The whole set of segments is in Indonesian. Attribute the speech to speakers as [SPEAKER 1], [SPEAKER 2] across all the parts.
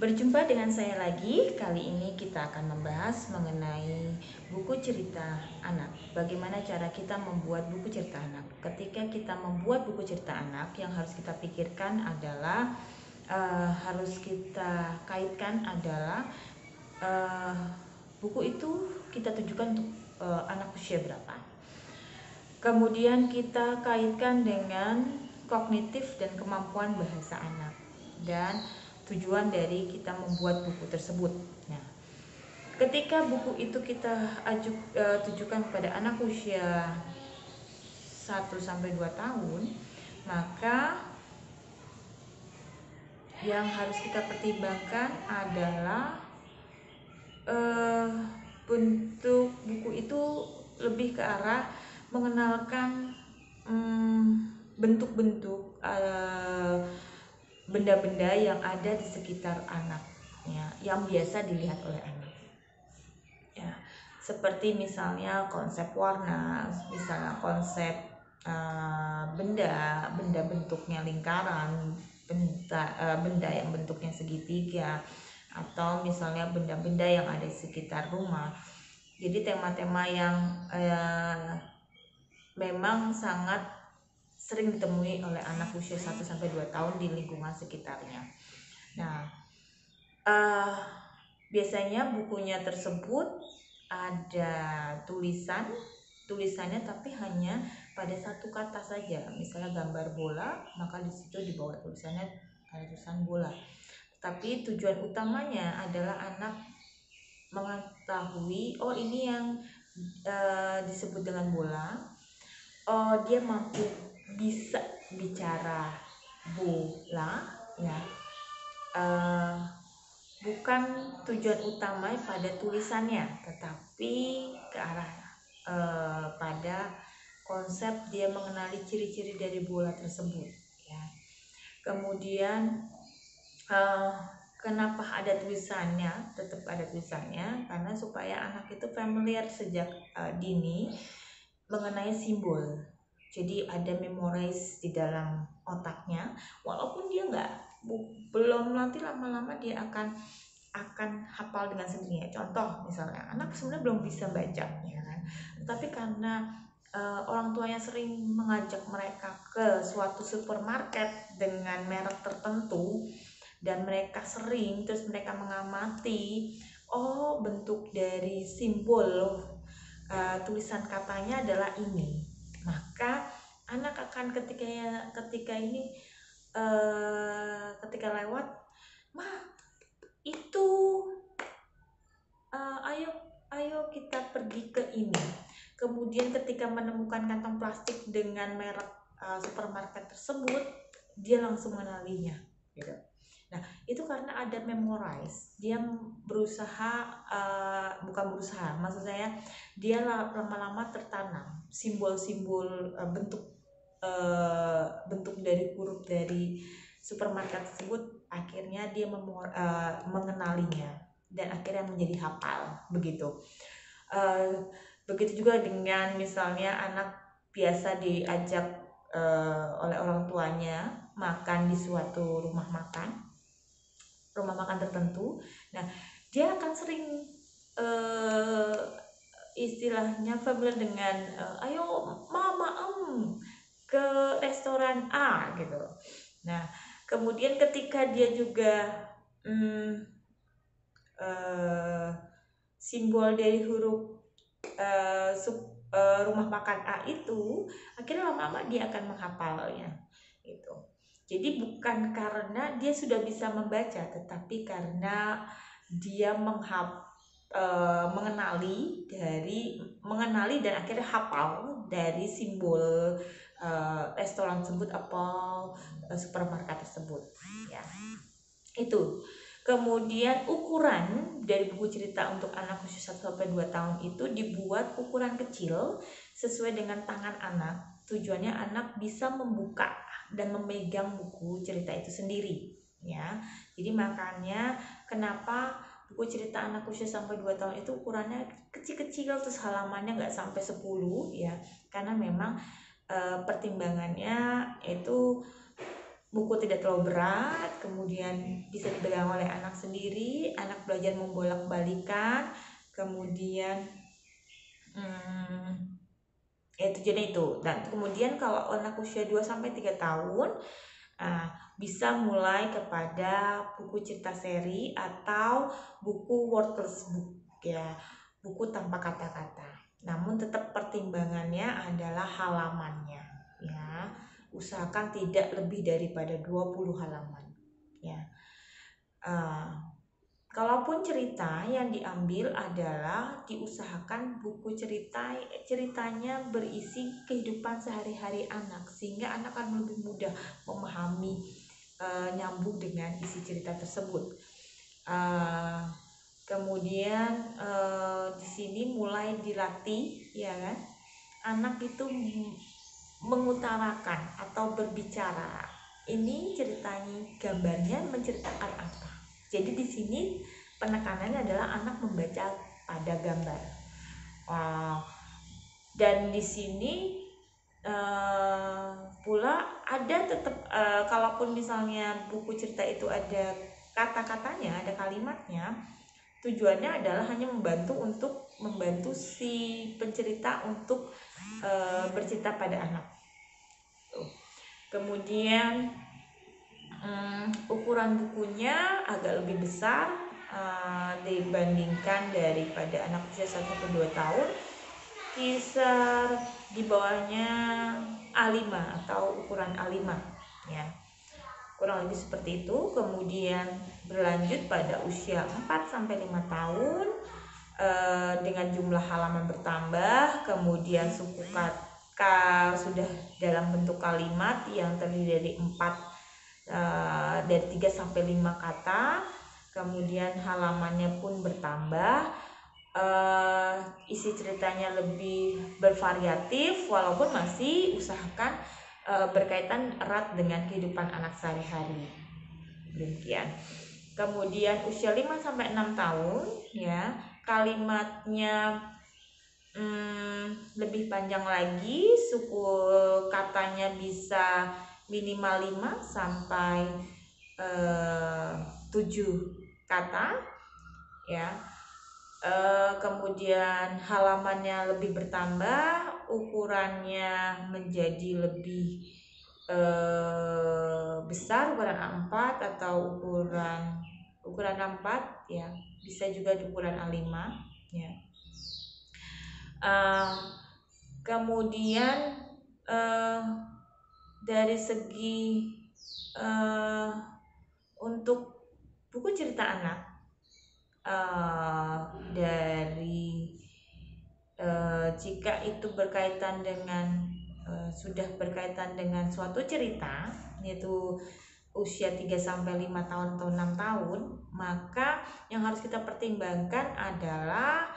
[SPEAKER 1] Berjumpa dengan saya lagi. Kali ini kita akan membahas mengenai buku cerita anak. Bagaimana cara kita membuat buku cerita anak? Ketika kita membuat buku cerita anak, yang harus kita pikirkan adalah harus kita kaitkan adalah buku itu kita tujukan untuk anak usia berapa. Kemudian kita kaitkan dengan kognitif dan kemampuan bahasa anak dan tujuan dari kita membuat buku tersebut. Nah, ketika buku itu kita tujukan kepada anak usia 1-2 tahun, maka yang harus kita pertimbangkan adalah bentuk buku itu lebih ke arah mengenalkan bentuk-bentuk benda-benda yang ada di sekitar anaknya yang biasa dilihat oleh anak, ya, seperti misalnya konsep warna, misalnya konsep benda bentuknya lingkaran, benda yang bentuknya segitiga, atau misalnya benda-benda yang ada di sekitar rumah. Jadi tema-tema yang memang sangat sering ditemui oleh anak usia 1-2 tahun di lingkungan sekitarnya. Nah, biasanya bukunya tersebut ada tulisannya tapi hanya pada satu kata saja. Misalnya gambar bola, maka di situ di bawah tulisannya ada tulisan bola. Tapi tujuan utamanya adalah anak mengetahui, oh ini yang disebut dengan bola. Oh, dia mampu bisa bicara bola, ya. Bukan tujuan utama pada tulisannya, tetapi ke arah pada konsep dia mengenali ciri-ciri dari bola tersebut, ya. Kemudian kenapa ada tulisannya? Tetap ada tulisannya karena supaya anak itu familiar sejak dini mengenai simbol. Jadi ada memorize di dalam otaknya, walaupun dia belum, nanti lama-lama dia akan hafal dengan sendirinya. Contoh misalnya anak sebenarnya belum bisa baca, ya kan? Tapi karena orang tuanya sering mengajak mereka ke suatu supermarket dengan merek tertentu dan mereka sering, terus mereka mengamati, oh bentuk dari simbol tulisan katanya adalah ini, maka anak akan ketika lewat, mah itu ayo kita pergi ke ini. Kemudian ketika menemukan kantong plastik dengan merek supermarket tersebut, dia langsung mengenalinya, gitu. Nah, itu karena ada memorize. Dia maksud saya dia lama-lama tertanam simbol-simbol bentuk dari huruf dari supermarket tersebut, akhirnya dia mengenalinya dan akhirnya menjadi hafal, begitu. Begitu juga dengan misalnya anak biasa diajak oleh orang tuanya makan di suatu rumah makan tertentu. Nah, dia akan sering istilahnya familiar dengan ayo mama ke restoran A, gitu. Nah, kemudian ketika dia juga simbol dari huruf rumah makan A itu, akhirnya lama-lama dia akan menghafalnya, gitu. Jadi bukan karena dia sudah bisa membaca, tetapi karena dia mengenali dan akhirnya hafal dari simbol restoran tersebut atau supermarket tersebut, ya. Itu. Kemudian ukuran dari buku cerita untuk anak usia 1-2 tahun itu dibuat ukuran kecil sesuai dengan tangan anak. Tujuannya anak bisa membuka dan memegang buku cerita itu sendiri, ya. Jadi makanya kenapa buku cerita anak usia 2 tahun itu ukurannya kecil-kecil, terus halamannya nggak sampai 10, ya. Karena memang pertimbangannya itu buku tidak terlalu berat, kemudian bisa dipegang oleh anak sendiri, anak belajar membolak-balikan, kemudian itu jadi itu. Dan kemudian kalau anak usia 2-3 tahun bisa mulai kepada buku cerita seri atau buku wordless book, ya, buku tanpa kata-kata. Namun tetap pertimbangannya adalah halamannya, ya. Usahakan tidak lebih daripada 20 halaman, ya. Kalaupun cerita yang diambil adalah diusahakan buku ceritanya berisi kehidupan sehari-hari anak, sehingga anak akan lebih mudah memahami, nyambung dengan isi cerita tersebut. Kemudian di sini mulai dilatih, ya kan, anak itu mengutarakan atau berbicara. Ini ceritanya, gambarnya menceritakan apa. Jadi di sini penekanannya adalah anak membaca pada gambar. Dan di sini pula ada tetap, kalaupun misalnya buku cerita itu ada kata-katanya, ada kalimatnya, tujuannya adalah hanya membantu si pencerita untuk bercerita pada anak. Kemudian ukuran bukunya agak lebih besar dibandingkan daripada anak usia 1-2 tahun, kisar di bawahnya A5 atau ukuran A5, ya, kurang lebih seperti itu. Kemudian berlanjut pada usia 4-5 tahun dengan jumlah halaman bertambah, kemudian suku kata sudah dalam bentuk kalimat yang terdiri dari 3-5 kata, kemudian halamannya pun bertambah, isi ceritanya lebih bervariatif, walaupun masih usahakan berkaitan erat dengan kehidupan anak sehari-hari. Demikian. Kemudian usia 5-6 tahun, ya, kalimatnya lebih panjang lagi, suku katanya bisa minimal 5-7 kata, ya. Kemudian halamannya lebih bertambah, ukurannya menjadi lebih besar, ukuran A4 atau ukuran A4, ya, bisa juga di ukuran A5, ya. Kemudian dari segi untuk buku cerita anak, jika itu berkaitan dengan sudah berkaitan dengan suatu cerita, yaitu usia 3-5 tahun atau 6 tahun, maka yang harus kita pertimbangkan adalah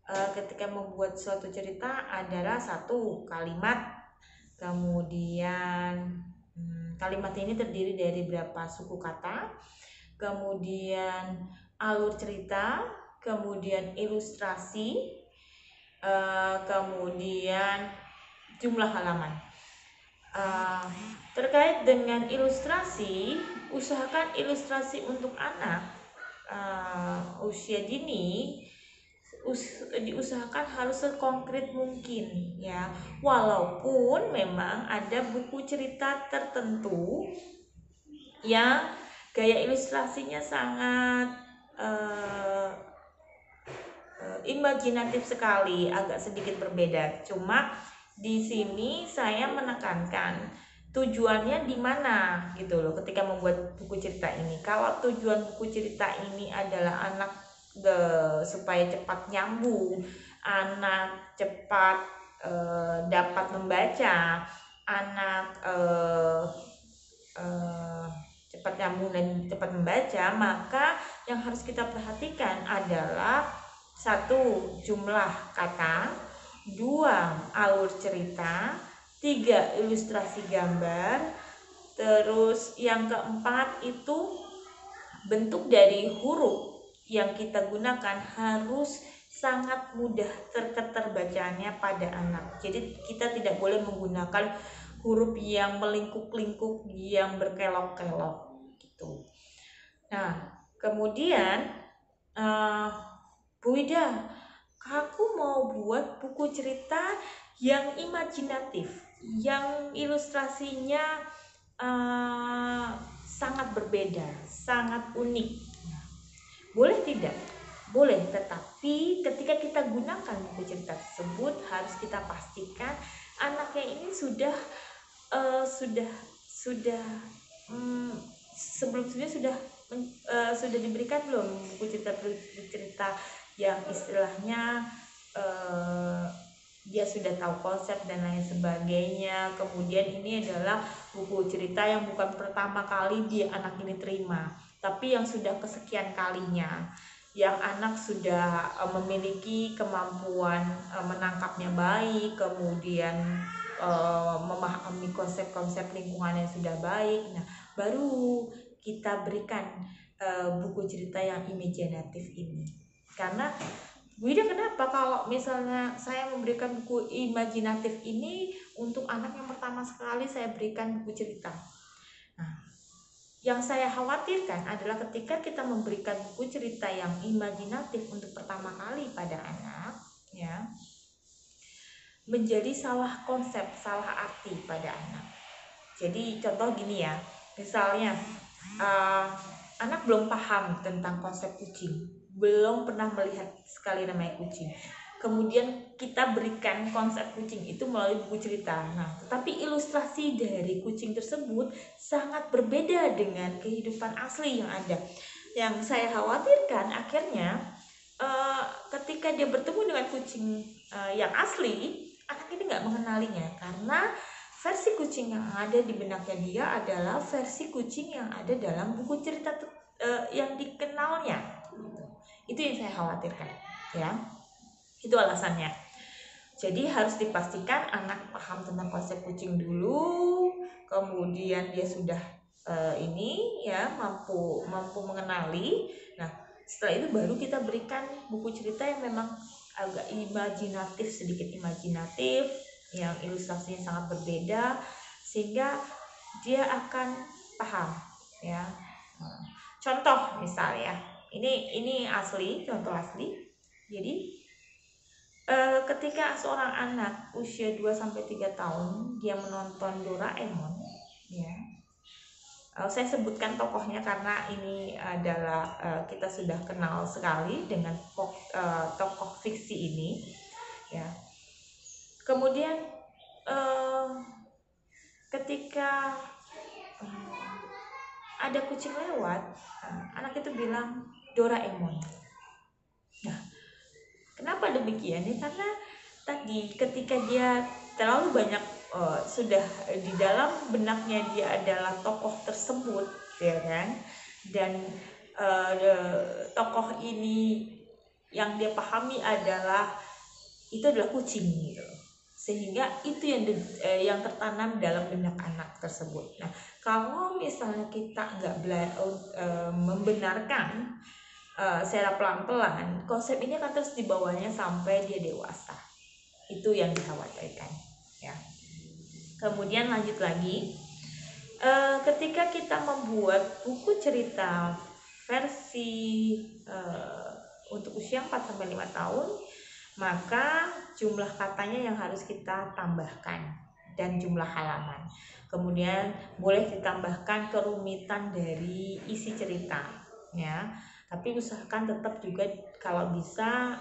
[SPEAKER 1] ketika membuat suatu cerita adalah satu kalimat, kemudian kalimat ini terdiri dari berapa suku kata, kemudian alur cerita, kemudian ilustrasi, kemudian jumlah halaman. Terkait dengan ilustrasi, usahakan ilustrasi untuk anak usia dini diusahakan harus sekonkret mungkin, ya, walaupun memang ada buku cerita tertentu yang gaya ilustrasinya sangat imajinatif sekali, agak sedikit berbeda. Cuma di sini saya menekankan tujuannya di mana gitu loh ketika membuat buku cerita ini. Kalau tujuan buku cerita ini adalah anak supaya cepat nyambung, anak cepat dapat membaca, anak cepat nyambung dan cepat membaca, maka yang harus kita perhatikan adalah 1. Jumlah kata, 2. Alur cerita, 3. Ilustrasi gambar, terus yang keempat itu bentuk dari huruf yang kita gunakan harus sangat mudah terbacaannya pada anak. Jadi kita tidak boleh menggunakan huruf yang melingkup-lingkup, yang berkelok-kelok gitu. Nah, kemudian Bu Ida, aku mau buat buku cerita yang imajinatif, yang ilustrasinya sangat berbeda, sangat unik. Boleh tidak? Boleh, tetapi ketika kita gunakan buku cerita tersebut harus kita pastikan anaknya ini sudah sebelumnya sudah diberikan belum buku cerita yang istilahnya dia sudah tahu konsep dan lain sebagainya. Kemudian ini adalah buku cerita yang bukan pertama kali dia anak ini terima, tapi yang sudah kesekian kalinya, yang anak sudah memiliki kemampuan menangkapnya baik, kemudian memahami konsep-konsep lingkungan yang sudah baik. Nah, baru kita berikan buku cerita yang imajinatif ini. Karena Bu Ida, kenapa kalau misalnya saya memberikan buku imajinatif ini untuk anak yang pertama sekali saya berikan buku cerita? Nah, yang saya khawatirkan adalah ketika kita memberikan buku cerita yang imajinatif untuk pertama kali pada anak, ya, menjadi salah konsep, salah arti pada anak. Jadi contoh gini ya, misalnya anak belum paham tentang konsep kucing, belum pernah melihat sekali namanya kucing. Kemudian kita berikan konsep kucing itu melalui buku cerita. Nah, tetapi ilustrasi dari kucing tersebut sangat berbeda dengan kehidupan asli yang ada. Yang saya khawatirkan akhirnya ketika dia bertemu dengan kucing yang asli, anak ini nggak mengenalinya karena versi kucing yang ada di benaknya dia adalah versi kucing yang ada dalam buku cerita yang dikenalnya. Itu yang saya khawatirkan, ya. Itu alasannya. Jadi harus dipastikan anak paham tentang konsep kucing dulu, kemudian dia sudah ini ya mampu mengenali. Nah, setelah itu baru kita berikan buku cerita yang memang agak imajinatif, sedikit imajinatif, yang ilustrasinya sangat berbeda sehingga dia akan paham, ya. Contoh misalnya, ini asli, contoh asli. Jadi ketika seorang anak usia 2-3 tahun dia menonton Doraemon, ya. Saya sebutkan tokohnya karena ini adalah kita sudah kenal sekali dengan tokoh fiksi ini, ya. Kemudian ketika ada kucing lewat, anak itu bilang Doraemon. Nah, kenapa demikian? Karena tadi ketika dia terlalu banyak sudah di dalam benaknya dia adalah tokoh tersebut, ya kan? Dan tokoh ini yang dia pahami adalah kucing gitu. Sehingga itu yang tertanam dalam benak anak tersebut. Nah, kalau misalnya kita nggak membenarkan secara pelan-pelan, konsep ini akan terus dibawanya sampai dia dewasa. Itu yang dikhawatirkan, ya. Kemudian lanjut lagi, ketika kita membuat buku cerita versi untuk usia 4-5 tahun, maka jumlah katanya yang harus kita tambahkan dan jumlah halaman. Kemudian boleh ditambahkan kerumitan dari isi cerita, ya. Tapi usahakan tetap juga kalau bisa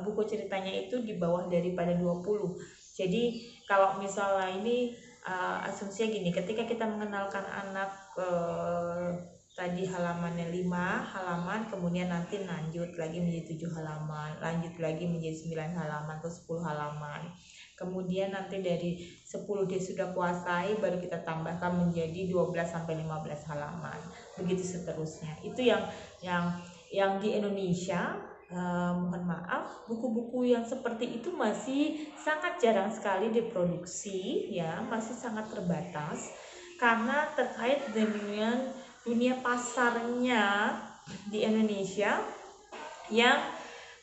[SPEAKER 1] buku ceritanya itu di bawah daripada 20. Jadi kalau misalnya ini asumsinya gini, ketika kita mengenalkan anak tadi halamannya 5 halaman, kemudian nanti lanjut lagi menjadi 7 halaman, lanjut lagi menjadi 9 halaman atau 10 halaman. Kemudian nanti dari 10 dia sudah kuasai, baru kita tambahkan menjadi 12-15 halaman. Begitu seterusnya. Itu yang di Indonesia, mohon maaf, buku-buku yang seperti itu masih sangat jarang sekali diproduksi, ya, masih sangat terbatas karena terkait dengan dunia pasarnya di Indonesia yang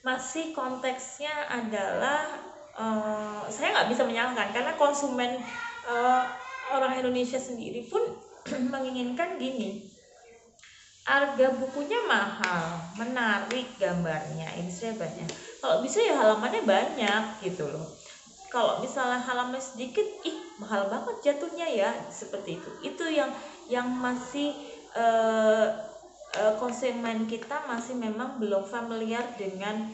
[SPEAKER 1] masih konteksnya adalah saya nggak bisa menyalahkan karena konsumen orang Indonesia sendiri pun menginginkan gini, harga bukunya mahal, menarik gambarnya, illustrationnya. Kalau bisa ya halamannya banyak gitu loh. Kalau misalnya halaman sedikit, mahal banget jatuhnya ya, seperti itu. Itu yang masih konsumen kita masih memang belum familiar dengan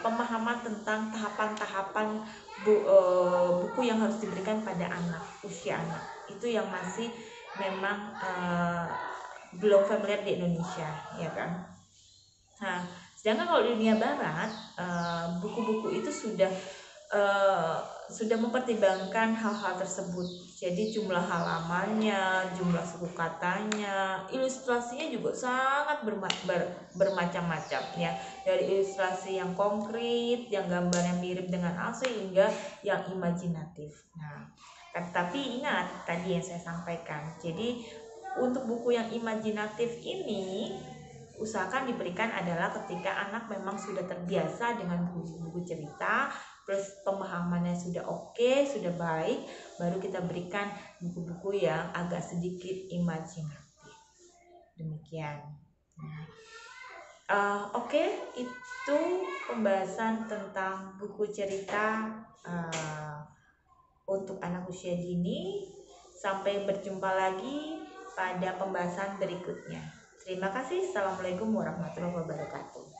[SPEAKER 1] pemahaman tentang tahapan-tahapan buku yang harus diberikan pada anak, usia anak. Itu yang masih memang belum familiar di Indonesia, ya kan. Nah, sedangkan kalau di dunia barat, buku-buku itu sudah mempertimbangkan hal-hal tersebut. Jadi jumlah halamannya, jumlah suku katanya, ilustrasinya juga sangat bermacam-macam ya. Dari ilustrasi yang konkret, yang gambarnya mirip dengan asli, hingga yang imajinatif. Nah, tapi ingat tadi yang saya sampaikan. Jadi untuk buku yang imajinatif ini, usahakan diberikan adalah ketika anak memang sudah terbiasa dengan buku-buku cerita, plus pemahamannya sudah oke, sudah baik, baru kita berikan buku-buku yang agak sedikit imajinatif. Demikian. Oke, itu pembahasan tentang buku cerita untuk anak usia dini. Sampai berjumpa lagi pada pembahasan berikutnya. Terima kasih. Assalamualaikum warahmatullahi wabarakatuh.